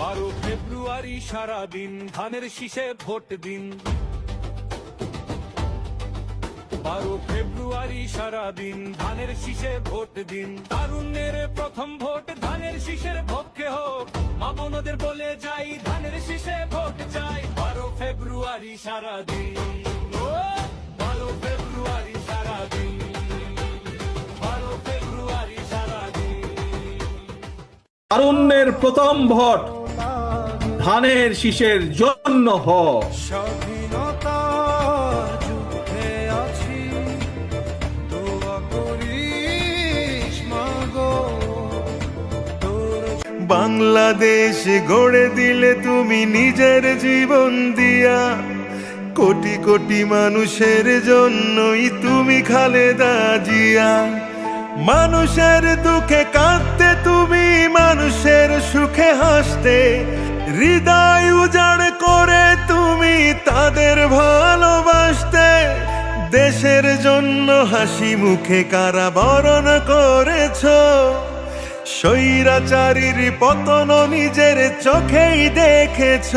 12 ফেব্রুয়ারি সারাদিন ধানের শীষে ভোট দিন। 12 ফেব্রুয়ারি সারাদিন ধানের শীষে ভোট দিন। তারুণ্যের প্রথম ভোট ধানের শীষের পক্ষে হোক, মা বোনদের বলে যাই ধানের শীষে ভোট চাই। 12 ফেব্রুয়ারি সারাদিন, 12 ফেব্রুয়ারি সারাদিন, 12 ফেব্রুয়ারি সারাদিন। তারুণ্যের প্রথম ভোট ধানের শীষের জন্য হোক। স্বাধীনতা যুদ্ধে আছি, দোয়া করিস মাগো তোর। বাংলাদেশ গড়ে দিলে তুমি নিজের জীবন দিয়া, কোটি কোটি মানুষের জন্যই তুমি খালেদা জিয়া। মানুষের দুঃখে কাঁদতে তুমি, মানুষের সুখে হাসতে, হৃদয় উজাড় করে তুমি তাদের ভালোবাসতে। দেশের জন্য হাসি মুখে কারাবরণ করেছ, স্বৈরাচারীর পতন নিজের চোখেই দেখেছ।